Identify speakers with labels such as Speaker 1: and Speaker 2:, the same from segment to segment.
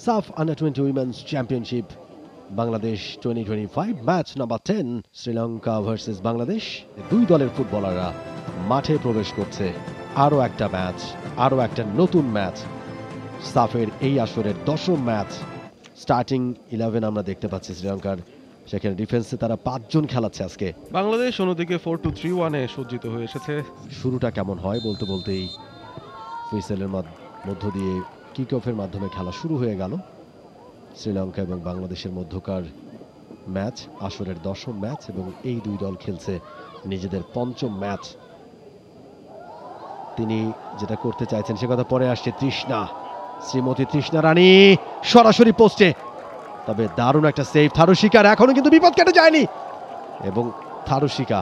Speaker 1: সাফ under twenty women's championship Bangladesh 2025 match number 10 Sri Lanka versus Bangladesh. দুই দলের ফুটবলাররা মাঠে প্রবেশ করছে। আরও একটা ম্যাচ, আরও একটা নতুন ম্যাচ। সাফের এই আসরের 10ম ম্যাচ। স্টার্টিং 11 আমরা দেখতে পাচ্ছি শ্রীলঙ্কার। সেখানে ডিফেন্সে তারা 5 জন খেলাচ্ছে আজকে।
Speaker 2: বাংলাদেশ অন্যদিকে 4-2-3-1-এ সজ্জিত হয়ে এসেছে।
Speaker 1: শুরুটা কেমন হয় বলতে বলতেই হুইসেলের মধ্য দিয়ে কিক অফের মাধ্যমে খেলা শুরু হয়ে গেল। শ্রীলঙ্কা এবং বাংলাদেশের মধ্যকার ম্যাচ, আসরের 10ম ম্যাচ, এবং এই দুই দল খেলছে নিজেদের 5ম ম্যাচ। তিনি যেটা করতে চাইছেন সে কথা পরে আসছে। তৃষ্ণা, শ্রীমতী তৃষ্ণা রানী সরাসরি পোস্টে, তবে দারুণ একটা সেভ থারুশিকার। এখনো কিন্তু বিপদ কেটে যায়নি, এবং থারুশিকা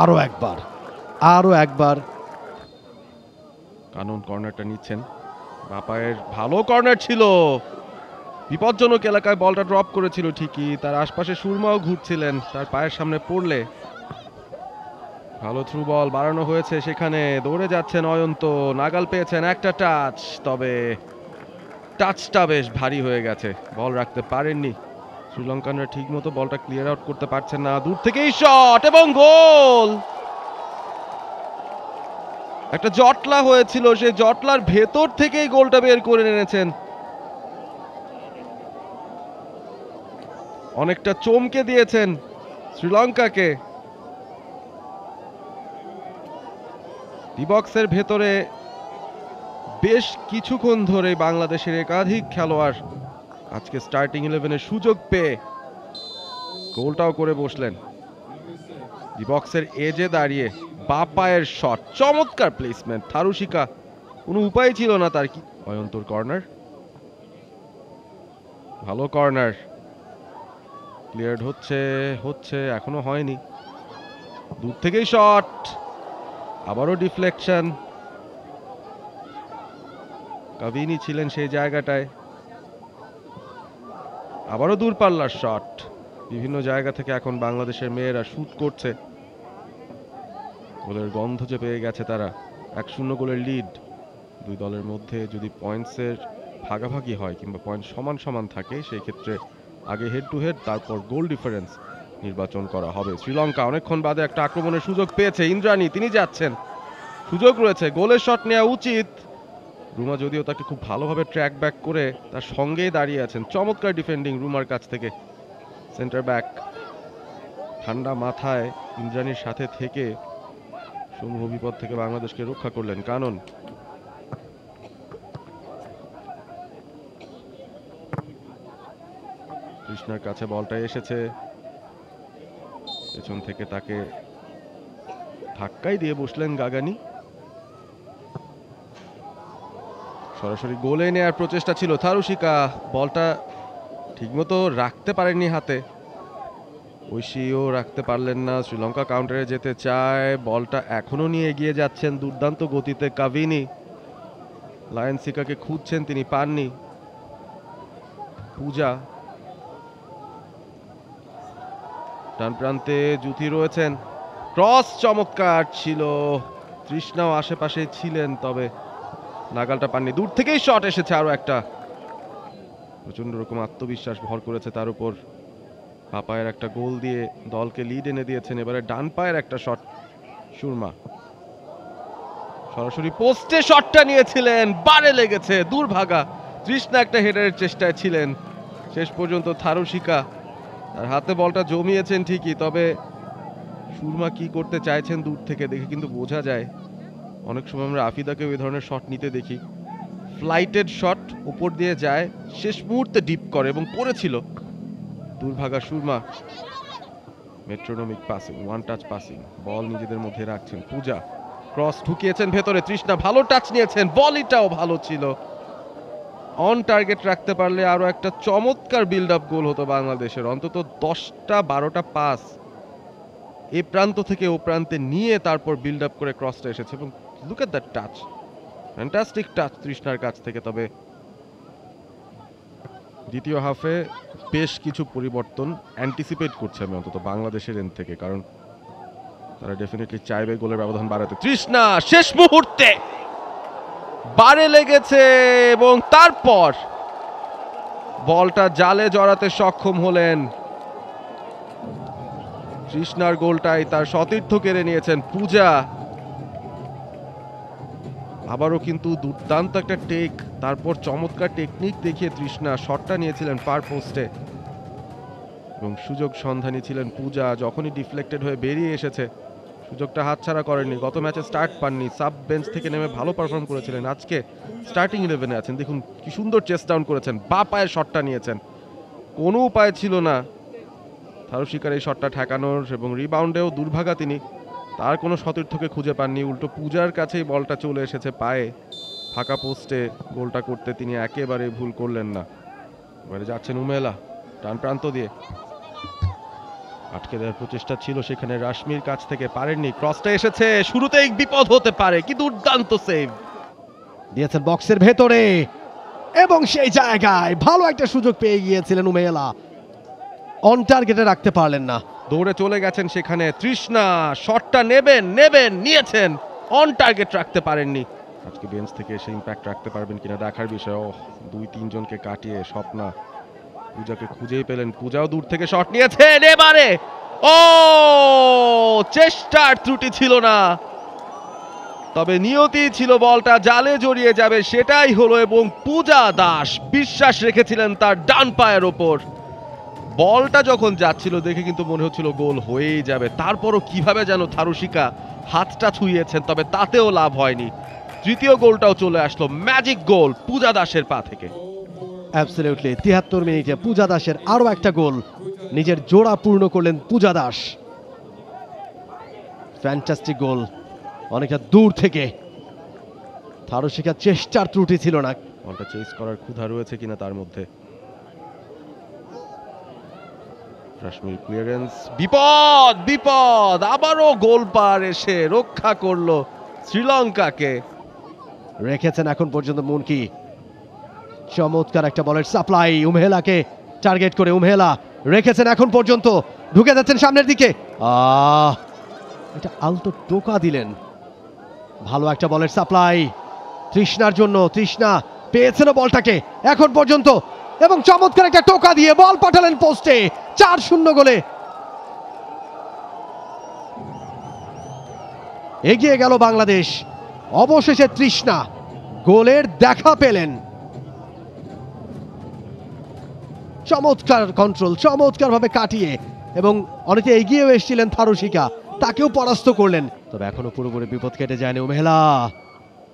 Speaker 1: আরো একবার
Speaker 2: কানন কর্নারটা নিচ্ছেন। বাপায়ের ভালো কর্নার ছিল, বিপজ্জনক এলাকায় বলটা ড্রপ করেছিল ঠিকই। তার আশপাশে সুরমাও ঘুরছিলেন, তার পায়ের সামনে পড়লে ভালো থ্রু বল বাড়ানো হয়েছে। সেখানে দৌড়ে যাচ্ছেন অয়ন্ত, নাগাল পেয়েছেন একটা টাচ, তবে টাচটা বেশ ভারী হয়ে গেছে, বল রাখতে পারেননি শ্রীলঙ্কানরা। ঠিক মতো বলটা ক্লিয়ার আউট করতে পারছেন না। দূর থেকেই শট এবং গোল। একটা জটলা হয়েছিল, সেই জটলার ভেতর থেকেই গোলটা বের করে এনেছেন। অনেকটা চমকে দিয়েছেন শ্রীলঙ্কাকে। ডিবক্সের ভেতরে বেশ কিছুক্ষণ ধরে বাংলাদেশের একাধিক খেলোয়াড় আজকে স্টার্টিং 11-এর সুযোগ পেয়ে গোলটাও করে বসলেন। ডিবক্সের এজে দাঁড়িয়ে বাঁ পায়ের শট, চমৎকার প্লেসমেন্ট। থারুশিকা কোনো উপায় ছিল না তার। কি অয়ন্তর কর্নার, ভালো কর্নার, ক্লিয়ার হচ্ছে এখনো হয়নি। দূর থেকেই শট, আবারও ডিফ্লেকশন। কাভিনি ছিলেন সেই জায়গাটায়। আবারও দূরপাল্লার শট। বিভিন্ন জায়গা থেকে এখন বাংলাদেশের মেয়েরা শুট করছে। গোলের গন্ধ যে পেয়ে গেছে তারা। 1-0 গোলের লিড। দুই দলের মধ্যে যদি পয়েন্টসের ভাগাভাগি হয় কিংবা পয়েন্ট সমান সমান থাকে, সেই ক্ষেত্রে আগে হেড টু হেড, তারপর গোল ডিফারেন্স নির্বাচন করা হবে। শ্রীলঙ্কা অনেকক্ষণ বাদে একটা আক্রমণের সুযোগ পেয়েছে। ইন্দ্রাণী, তিনি যাচ্ছেন, সুযোগ রয়েছে, গোলের শট নেওয়া উচিত। রুমা যদিও তাকে খুব ভালোভাবে ট্র্যাক ব্যাক করে তার সঙ্গেই দাঁড়িয়ে আছেন। চমৎকার ডিফেন্ডিং রুমার কাছ থেকে। সেন্টার ব্যাক ঠান্ডা মাথায় ইন্দ্রাণীর সাথে থেকে সমূহ বিপদ থেকে বাংলাদেশকে রক্ষা করলেন কানন। কৃষ্ণার কাছে বলটা এসেছে, পেছন থেকে তাকে ধাক্কাই দিয়ে বসলেন গাগানি। সরাসরি গোলে নেয়ার প্রচেষ্টা ছিল থারুশিকা, বলটা ঠিকমতো রাখতে পারেননি হাতে। ঐশীও রাখতে পারলেন না। শ্রীলঙ্কা কাউন্টারে যেতে চায়, বলটা এখনো নিয়ে এগিয়ে যাচ্ছেন দুর্দান্ত গতিতে কাভিনি। লায়নসিকাকে খুঁজছেন, তিনি পাননি। পূজা ডান প্রান্তে, জুথি রয়েছেন, ক্রস চমৎকার ছিল। তৃষ্ণাও আশেপাশে ছিলেন, তবে নাগালটা পাননি। দূর থেকেই শট এসেছে আরো একটা। প্রচন্ড রকম আত্মবিশ্বাস ভর করেছে তার উপর। বাঁ পায়ের একটা গোল দিয়ে দলকে লিড এনে দিয়েছেন। এবারে ডান পায়ের একটা শট, সুরমা সরাসরি পোস্টে শটটা নিয়েছিলেন, বারে লেগেছে, দুর্ভাগা। তৃষ্ণা একটা হেডারের চেষ্টায় ছিলেন, শেষ পর্যন্ত থারুশিকা তার হাতে বলটা জমিয়েছেন ঠিকই, তবে সুরমা কি করতে চাইছেন দূর থেকে দেখে কিন্তু বোঝা যায়। অনেক সময় আমরা আফিদাকে ওই ধরনের শট নিতে দেখি, ফ্লাইটেড শট, উপর দিয়ে যায়, শেষ মুহূর্তে ডিপ করে এবং করেছিল। দুর্ভাগা Surma. Metronomic passing, one touch passing, ball নিজেদের মধ্যে রাখছেন। পূজা ক্রস ঢুকিয়েছেন ভেতরে, তৃষ্ণা ভালো টাচ নিয়েছেন, বলিটাও ভালো ছিল। অন টার্গেট রাখতে পারলে আরো একটা চমৎকার বিল্ড আপ গোল হতো বাংলাদেশের। অন্তত 10-12টা পাস এ প্রান্ত থেকে ও প্রান্তে নিয়ে তারপর বিল্ড আপ করে ক্রসটা এসেছে। এবং look at that touch, fantastic touch তৃষ্ণার কাছ থেকে। তবে দ্বিতীয় হাফে বেশ কিছু পরিবর্তন অ্যান্টিসিপেট করছে আমি অন্তত বাংলাদেশের এন্ড থেকে, কারণ তারা ডেফিনেটলি চাইবে গোলের ব্যবধান বাড়াতে। তৃষ্ণা শেষ মুহূর্তে বারে লেগেছে, এবং তারপর বলটা জালে জড়াতে সক্ষম হলেন। তৃষ্ণার গোলটাই তার সতীর্থ কেড়ে নিয়েছেন পূজা। আবারও কিন্তু দুর্দান্ত একটা টেক, তারপর চমৎকার টেকনিক দেখিয়ে তৃষ্ণা শটটা নিয়েছিলেন পার পোস্টে এবং সুযোগ সন্ধানী ছিলেন পূজা। যখনই ডিফ্লেক্টেড হয়ে বেরিয়ে এসেছে সুযোগটা হাতছাড়া করেননি। গত ম্যাচে স্টার্ট পাননি, সাব বেঞ্চ থেকে নেমে ভালো পারফর্ম করেছিলেন, আজকে স্টার্টিং 11-এ আছেন। দেখুন কি সুন্দর চেস্ট ডাউন করেছেন, বা পায়ের শটটা নিয়েছেন, কোনো উপায় ছিল না থারুশিকার এই শটটা ঠেকানোর, এবং রিবাউন্ডেও দুর্ভাগা তিনি, তার কোনো সতীর্থকে খুঁজে পাননি। উল্টো পূজার কাছেই বলটা চলে এসেছে পায়ে, ফাঁকা পোস্টে গোলটা করতে তিনি একেবারে ভুল করলেন না। এবারে যাচ্ছেন উমেলা ডান প্রান্ত দিয়ে, আটকে দেওয়ার প্রচেষ্টা ছিল সেখানে রাশমির কাছ থেকে, পারেননি। ক্রসটা এসেছে, শুরুতেই বিপদ হতে পারে, কি দুর্দান্ত সেভ
Speaker 1: দিয়েছেন বক্সের ভেতরে, এবং সেই জায়গায় ভালো একটা সুযোগ পেয়ে গিয়েছিলেন উমেলা, অন টার্গেটে রাখতে পারলেন না।
Speaker 2: দৌড়ে চলে গেছেন সেখানে তৃষ্ণা, শটটা নেবেন নিয়েছেন, অন টার্গেট রাখতে পারেননি। আজকে বেঞ্চ থেকে এসে ইম্প্যাক্ট রাখতে পারবেন কিনা দেখার বিষয়। ও 2-3 জনকে কাটিয়ে স্বপ্না পূজাকে খুঁজেই পেলেন, পূজাও দূর থেকে শট নিয়েছেন। এবারে ও চেষ্টার ত্রুটি ছিল না, তবে নিয়তি ছিল বলটা জালে জড়িয়ে যাবে, সেটাই হলো। এবং পূজা দাস বিশ্বাস রেখেছিলেন তার ডান পায়ের ওপর, বলটা যখন যাচ্ছিল দেখে কিন্তু মনে হচ্ছিল গোল হয়েই যাবে, তারপরও কিভাবে যেন থারুশিকা হাতটা ছুঁয়েছেন, তবে তাতেও লাভ হয়নি। তৃতীয় গোলটাও চলে আসলো, ম্যাজিক গোল পূজা দাসের পা থেকে।
Speaker 1: অ্যাবসলিউটলি 73 মিনিটে পূজা দাসের আরো একটা গোল, নিজের জোড়া পূর্ণ করলেন পূজা দাস। ফ্যান্টাস্টিক গোল, অনেকটা দূর থেকে। থারুশিকার চেষ্টার ত্রুটি ছিল না।
Speaker 2: বলটা চেস করার ক্ষুধা রয়েছে কিনা তার মধ্যে। রাশমির ক্লিয়ারেন্স, বিপদ, আবারও গোল পার এসে রক্ষা করলো শ্রীলঙ্কাকে।
Speaker 1: রেখেছেন এখন পর্যন্ত মুনকি, চমৎকার একটা বলের সাপ্লাই উমহেলাকে টার্গেট করে। উমহেলা রেখেছেন এখন পর্যন্ত, ঢুকে যাচ্ছেন সামনের দিকে, এটা আলতো টোকা দিলেন। ভালো একটা বলের সাপ্লাই তৃষ্ণার জন্য, তৃষ্ণা পেয়েছেন বলটাকে এখন পর্যন্ত, এবং চমৎকার একটা টোকা দিয়ে বল পাঠালেন পোস্টে। 4-0 গোলে এগিয়ে গেল বাংলাদেশ। অবশেষে তৃষ্ণা গোলের দেখা পেলেন। চমৎকার কন্ট্রোল, চমৎকার ভাবে কাটিয়ে, এবং অনেকে এগিয়েও এসেছিলেন থারুশিকা, তাকেও পরাস্ত করলেন। তবে এখনো পুরোপুরি বিপদ কেটে যায়নি উমেলা।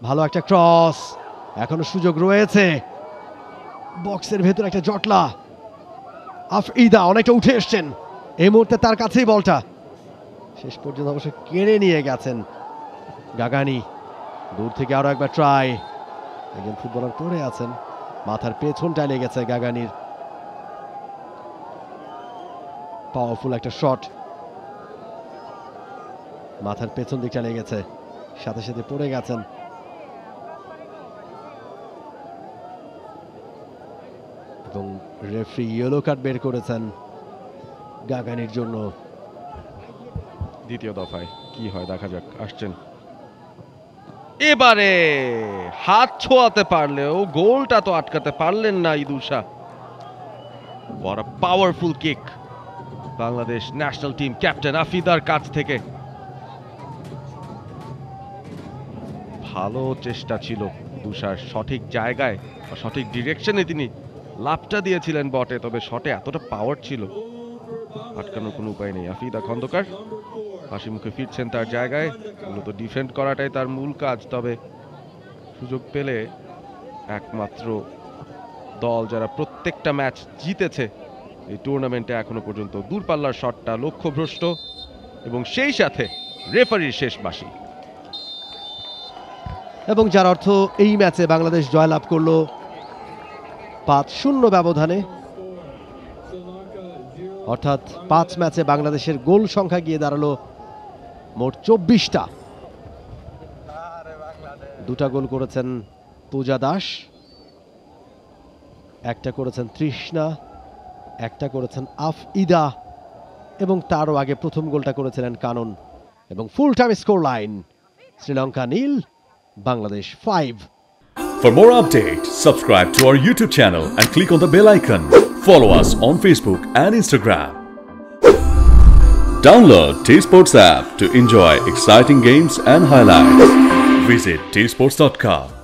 Speaker 1: ভালো একটা ক্রস, এখনো সুযোগ রয়েছে। বক্সের ভেতর একটা জটলা, আফইদা অনেকটা উঠে এসছেন এই মুহূর্তে, তার কাছেই বলটা শেষ পর্যন্ত অবশ্য কেড়ে নিয়ে গেছেন গাগানি। দূর থেকে আরো একবার ট্রাই, একজন ফুটবলার পড়ে আছেন, মাথার পেছনটা লেগেছে গাগানির। পাওয়ারফুল একটা শট, মাথার পেছন দিকটা লেগেছে, সাথে সাথে পড়ে গেছেন। এবং রেফারি ইয়েলো কার্ড বের করেছেন গাগানির জন্য।
Speaker 2: দ্বিতীয় দফায় কি হয় দেখা যাক। আসছেন এবারে, হাত ছোঁয়াতে পারলেও গোলটা তো আটকাতে পারলেন না ইদুষা। বড় powerful kick Bangladesh national team captain আফিদার কাছ থেকে। ভালো চেষ্টা ছিল দুষার, সঠিক জায়গায় বা সঠিক ডিরেকশনে তিনি লাভটা দিয়েছিলেন বটে, তবে শটে এতটা পাওয়ার ছিল আটকানোর কোনো উপায় নেই। আফিদা খন্দকার হাসি মুখে ফিরছেন তার জায়গায়, মূলত ডিফেন্ড করাটাই তার মূল কাজ। তবে সুযোগ পেলে একমাত্র দল যারা প্রত্যেকটা ম্যাচ জিতেছে এই টুর্নামেন্টে এখনো পর্যন্ত, দূরপাল্লার শটটা লক্ষ্যভ্রষ্ট, এবং সেই সাথে রেফারির শেষ বাঁশি।
Speaker 1: এবং যার অর্থ এই ম্যাচে বাংলাদেশ জয়লাভ করলো 5-0 ব্যবধানে, অর্থাৎ 5 ম্যাচে বাংলাদেশের গোল সংখ্যা গিয়ে দাঁড়ালো মোট 24টা। 2টা গোল করেছেন পূজা দাস, একটা করেছেন তৃষ্ণা, একটা করেছেন আফইদা, এবং তারও আগে প্রথম গোলটা করেছিলেন কানন। এবং full time score line Sri Lanka 0, Bangladesh 5।
Speaker 3: For more updates, subscribe to our YouTube channel and click on the bell icon. Follow us on Facebook and Instagram. Download T Sports app to enjoy exciting games and highlights. Visit tsports.com.